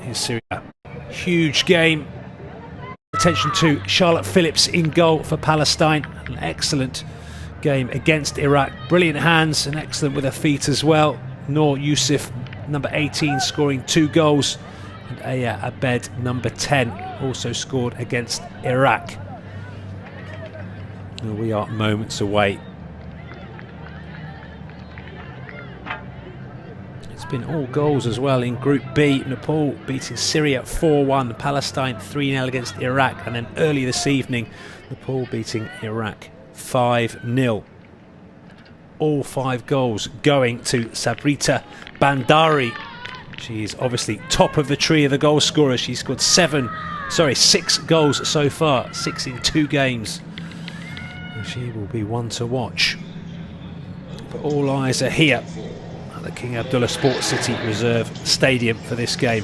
Here's Syria. Huge game. Attention to Charlotte Phillips in goal for Palestine. An excellent game against Iraq. Brilliant hands and excellent with her feet as well. Noor Yusuf, number 18, scoring 2 goals. And Aya Abed, number 10, also scored against Iraq. And we are moments away. It's been all goals as well in Group B. Nepal beating Syria 4-1, Palestine 3-0 against Iraq, and then early this evening Nepal beating Iraq 5-0. All 5 goals going to Sabrita Bandari. She's obviously top of the tree of the goal scorers. She's scored 6 goals so far, 6 in 2 games. And she will be one to watch. But all eyes are here at the King Abdullah Sports City Reserve Stadium for this game.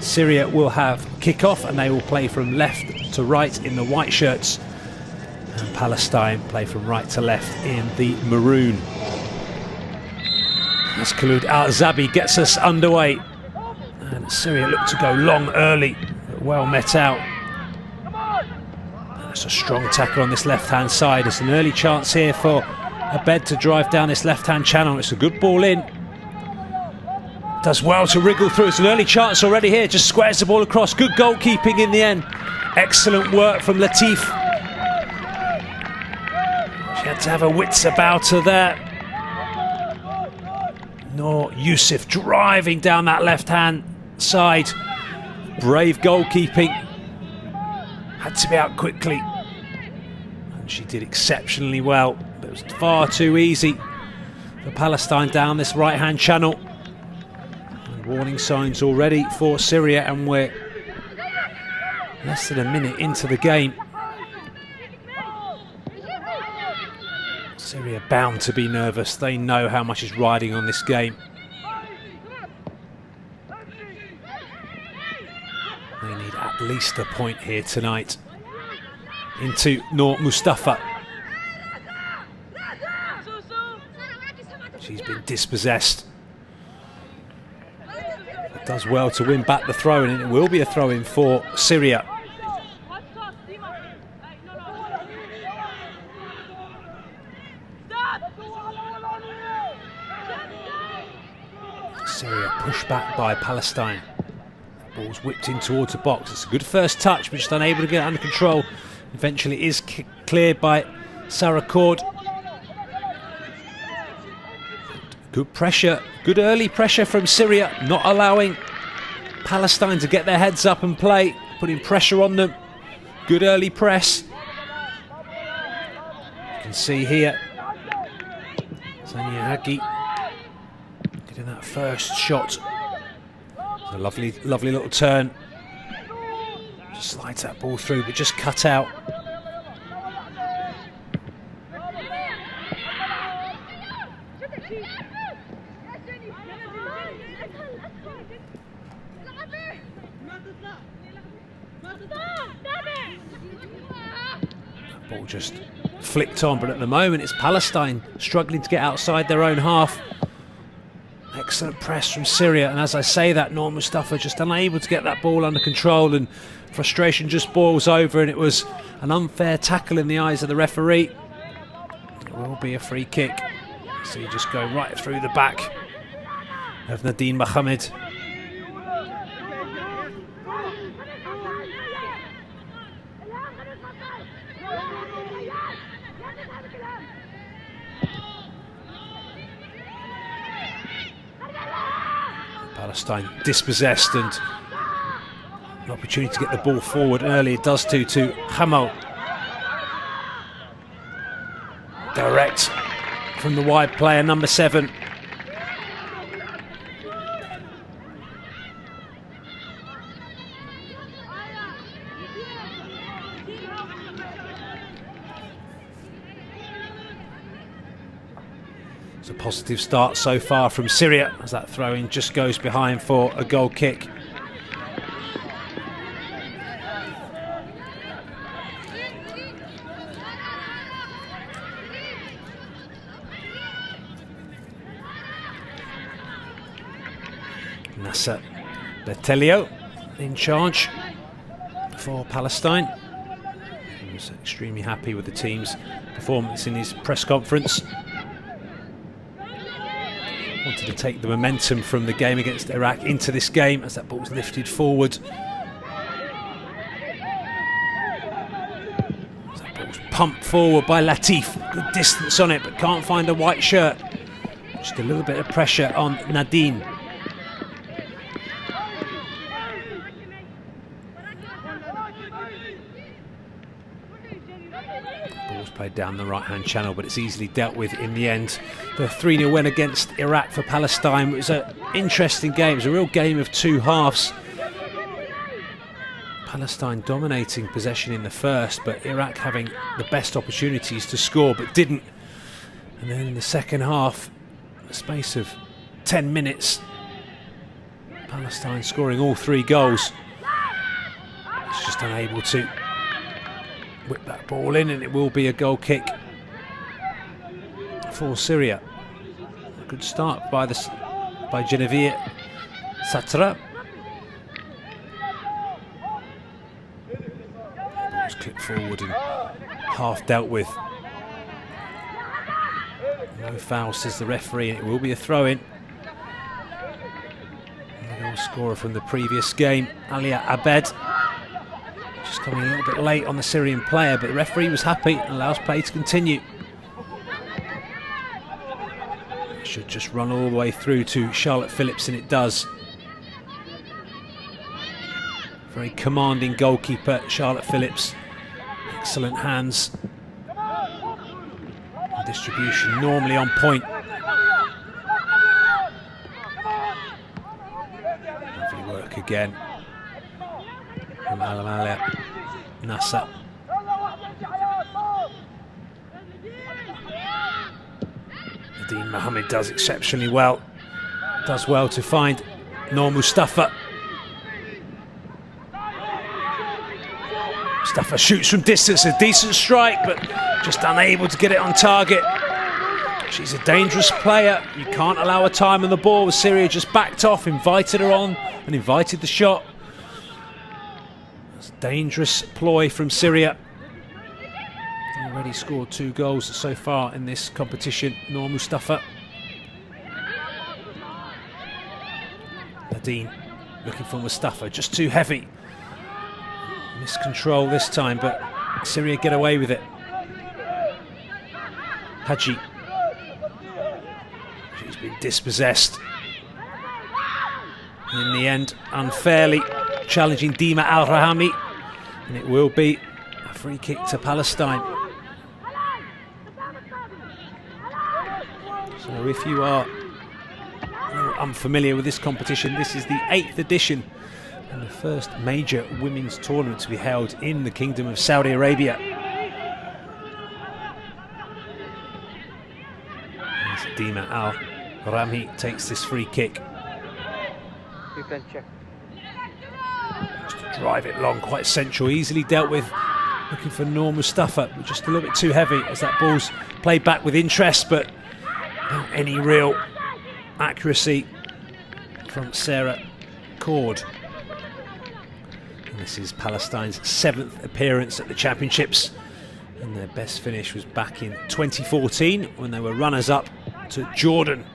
Syria will have kick-off and they will play from left to right in the white shirts. And Palestine play from right to left in the maroon. As Khalid Al-Zabi gets us underway. And Syria look to go long early, but well met out. That's a strong tackle on this left-hand side. It's an early chance here for Abed to drive down this left-hand channel. It's a good ball in. Does well to wriggle through. It's an early chance already here. Just squares the ball across. Good goalkeeping in the end. Excellent work from Latif. She had to have her wits about her there. Noor Yusuf driving down that left-hand side. Brave goalkeeping. Had to be out quickly. And she did exceptionally well. But it was far too easy for Palestine down this right-hand channel. And warning signs already for Syria, and we're less than a minute into the game. Syria bound to be nervous. They know how much is riding on this game. They need at least a point here tonight. Into Noor Mustafa. She's been dispossessed. It does well to win back the throw-in, and it will be a throw-in for Syria. Syria pushed back by Palestine. The ball's whipped in towards the box. It's a good first touch, but just unable to get it under control. Eventually is cleared by Sarah Cord. Good pressure, good early pressure from Syria, not allowing Palestine to get their heads up and play, putting pressure on them. Good early press. You can see here, Sania Hagi getting that first shot. A lovely little turn. Just slides that ball through, but just cut out. That ball just flicked on, but at the moment it's Palestine struggling to get outside their own half. Excellent press from Syria, and as I say that, Noor Mustafa just unable to get that ball under control, and frustration just boils over, and it was an unfair tackle in the eyes of the referee. It will be a free kick. So you just go right through the back of Nadine Mohammed. Palestine dispossessed, and an opportunity to get the ball forward early. It does to Hamal. Direct from the wide player, number 7. It's a positive start so far from Syria, as that throw-in just goes behind for a goal kick. Nasser Bertelio in charge for Palestine. He was extremely happy with the team's performance in his press conference. Wanted to take the momentum from the game against Iraq into this game as that ball's lifted forward. As that ball's pumped forward by Latif. Good distance on it, but can't find a white shirt. Just a little bit of pressure on Nadine. Ball's played down the right-hand channel, but it's easily dealt with in the end. The 3-0 win against Iraq for Palestine was an interesting game. It was a real game of two halves. Palestine dominating possession in the first, but Iraq having the best opportunities to score, but didn't. And then in the second half, in the space of 10 minutes, Palestine scoring all 3 goals. It's just unable to whip that ball in, and it will be a goal kick for Syria. A good start by Genevieve Satra. Ball's clipped forward and half dealt with. No foul, says the referee, and it will be a throw-in. The goal scorer from the previous game, Alia Abed, just coming a little bit late on the Syrian player, but the referee was happy and allows play to continue. It should just run all the way through to Charlotte Phillips, and it does. Very commanding goalkeeper, Charlotte Phillips. Excellent hands. And distribution normally on point. Lovely work again from Alamalia Nassa. Nadine Mohammed does exceptionally well. Does well to find Noor Mustafa. Mustafa shoots from distance, a decent strike, but just unable to get it on target. She's a dangerous player. You can't allow her time on the ball. Syria just backed off, invited her on, and invited the shot. That's a dangerous ploy from Syria. Already scored 2 goals so far in this competition, Noor Mustafa. Nadine looking for Mustafa, just too heavy. Miscontrol this time, but Syria get away with it. Haji. She's been dispossessed. In the end, unfairly challenging Dima Al-Rahami, and it will be a free kick to Palestine. So if you are unfamiliar with this competition, this is the 8th edition and the first major women's tournament to be held in the Kingdom of Saudi Arabia. As Dima Al-Rahami takes this free kick. You can check. Just to drive it long, quite central, easily dealt with. Looking for Noor Mustafa, but just a little bit too heavy as that ball's played back with interest, but not any real accuracy from Sarah Cord. And this is Palestine's 7th appearance at the Championships, and their best finish was back in 2014 when they were runners-up to Jordan.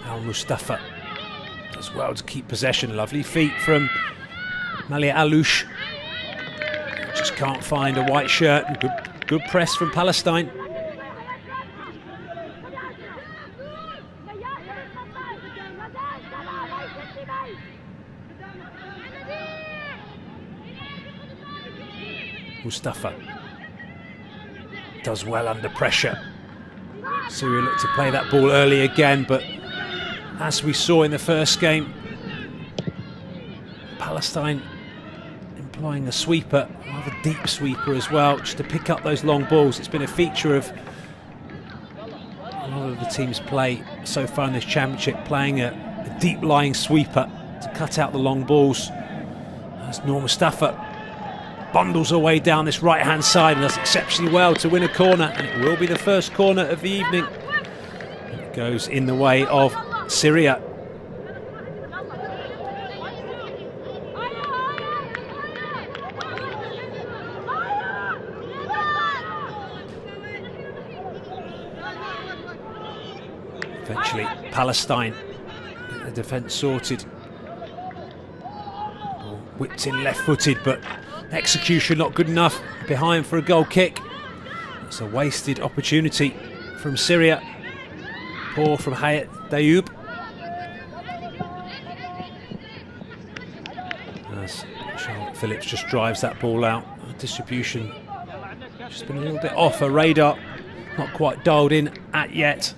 Al-Mustafa does well to keep possession. Lovely feet from Malia Alouche. Just can't find a white shirt. Good press from Palestine. Mustafa does well under pressure. Syria looked to play that ball early again, but as we saw in the first game, Palestine employing a sweeper, a rather deep sweeper as well, just to pick up those long balls. It's been a feature of a lot of the teams' play so far in this championship, playing a deep lying sweeper to cut out the long balls. That's Noor Mustafa. bundles her way down this right-hand side and does exceptionally well to win a corner, and it will be the first corner of the evening. It goes in the way of Syria. Eventually, Palestine get the defence sorted. Ball whipped in left-footed, but execution not good enough. Behind for a goal kick. It's a wasted opportunity from Syria. Poor from Hayat Dayoub. As Charlotte Phillips just drives that ball out. Distribution just been a little bit off her radar. Not quite dialed in at yet.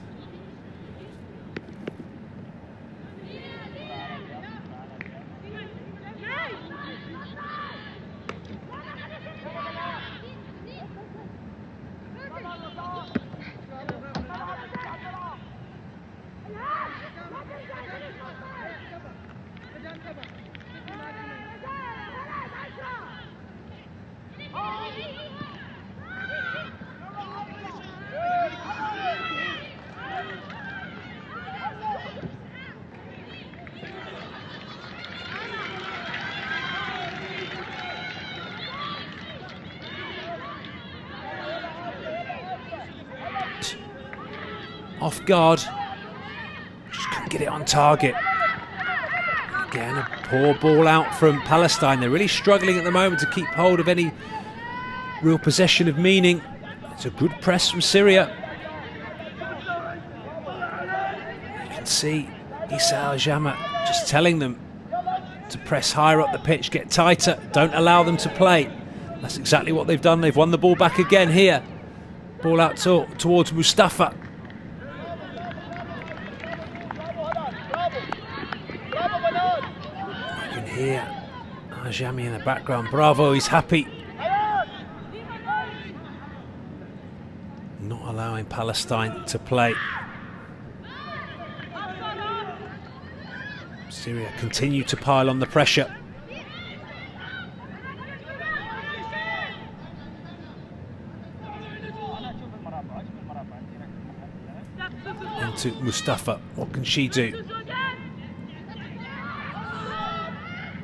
Off guard, just couldn't get it on target. Again, a poor ball out from Palestine. They're really struggling at the moment to keep hold of any real possession of meaning. It's a good press from Syria. You can see Issa Al-Jama just telling them to press higher up the pitch, get tighter, don't allow them to play. That's exactly what they've done. They've won the ball back again here. Ball out towards Mustafa. Here, Ajami in the background. Bravo, he's happy. Not allowing Palestine to play. Syria continue to pile on the pressure. Into Mustafa. What can she do?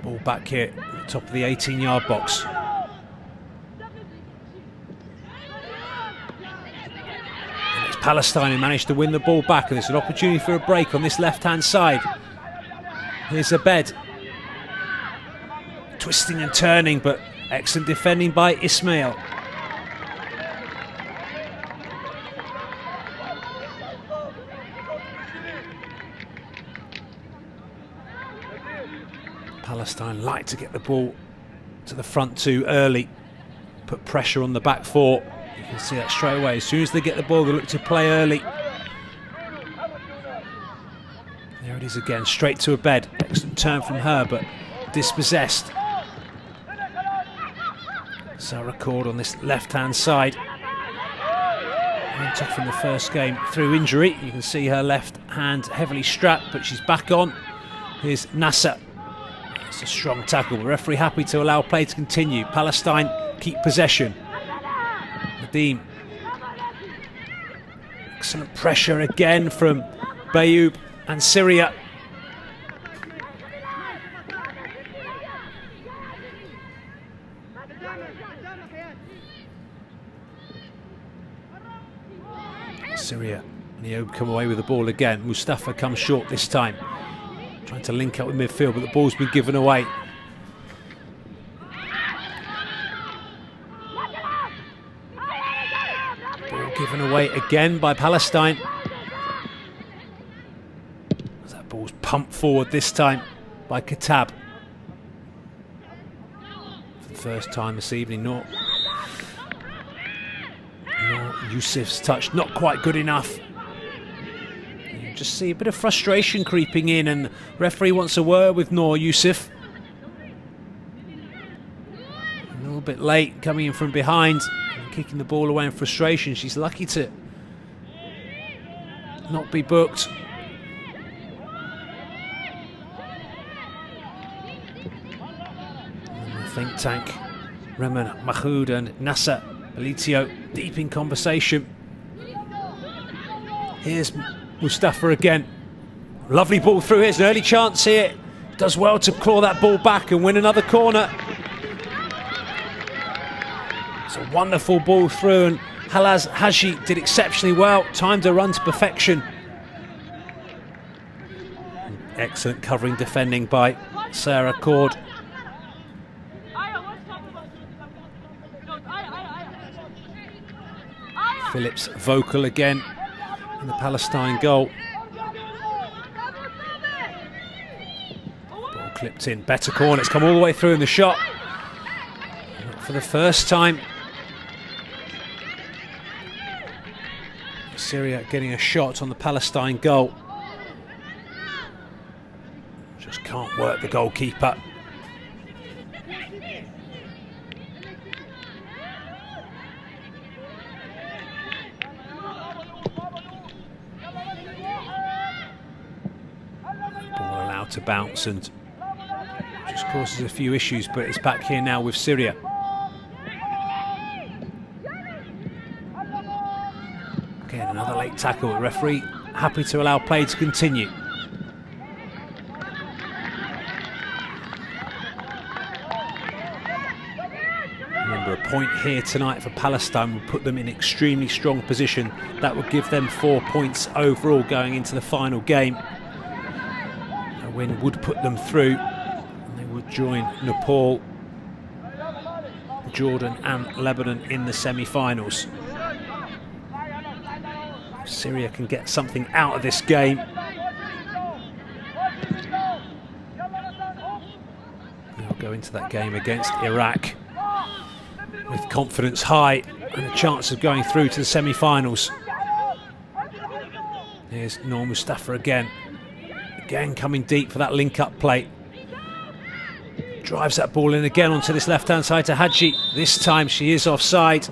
Ball back here at the top of the 18-yard box. And it's Palestine who managed to win the ball back, and there's an opportunity for a break on this left-hand side. Here's Abed. Twisting and turning, but excellent defending by Ismail. Palestine like to get the ball to the front two early, put pressure on the back four. You can see that straight away. As soon as they get the ball, they look to play early. There it is again, straight to Abed. Excellent turn from her, but dispossessed. Sarah Cord on this left-hand side. Went off in the first game through injury. You can see her left hand heavily strapped, but she's back on. Here's Nasser. It's a strong tackle. The referee happy to allow play to continue. Palestine keep possession. Nadim. Excellent pressure again from Dayoub and Syria. Syria and Dayoub come away with the ball again. Mustafa comes short this time. Trying to link up with midfield, but the ball's been given away. Ball given away again by Palestine. That ball's pumped forward this time by Katab. For the first time this evening, Noor Yusuf's touch not quite good enough. Just see a bit of frustration creeping in, and the referee wants a word with Noor Yusuf. A little bit late coming in from behind and kicking the ball away in frustration. She's lucky to not be booked. And the think tank Reman Mahoud and Nasser Belitio deep in conversation. Here's Mustafa again. Lovely ball through. Here's an early chance here. Does well to claw that ball back and win another corner. It's a wonderful ball through, and Halaz Haji did exceptionally well. Timed a run to perfection. Excellent covering defending by Sarah Cord. Phillips vocal again in the Palestine goal. Ball clipped in, better corner, it's come all the way through in the shot. Not for the first time. Syria getting a shot on the Palestine goal. Just can't work the goalkeeper. Ball allowed to bounce and just causes a few issues, but it's back here now with Syria. Again, another late tackle. The referee happy to allow play to continue. Remember, a point here tonight for Palestine would put them in extremely strong position. That would give them 4 points overall going into the final game. A win would put them through, and they would join Nepal, Jordan and Lebanon in the semi-finals. If Syria can get something out of this game, they'll go into that game against Iraq with confidence high and a chance of going through to the semi-finals. Here's Noor Mustafa again coming deep for that link-up play. Drives that ball in again onto this left-hand side to Haji. This time she is offside.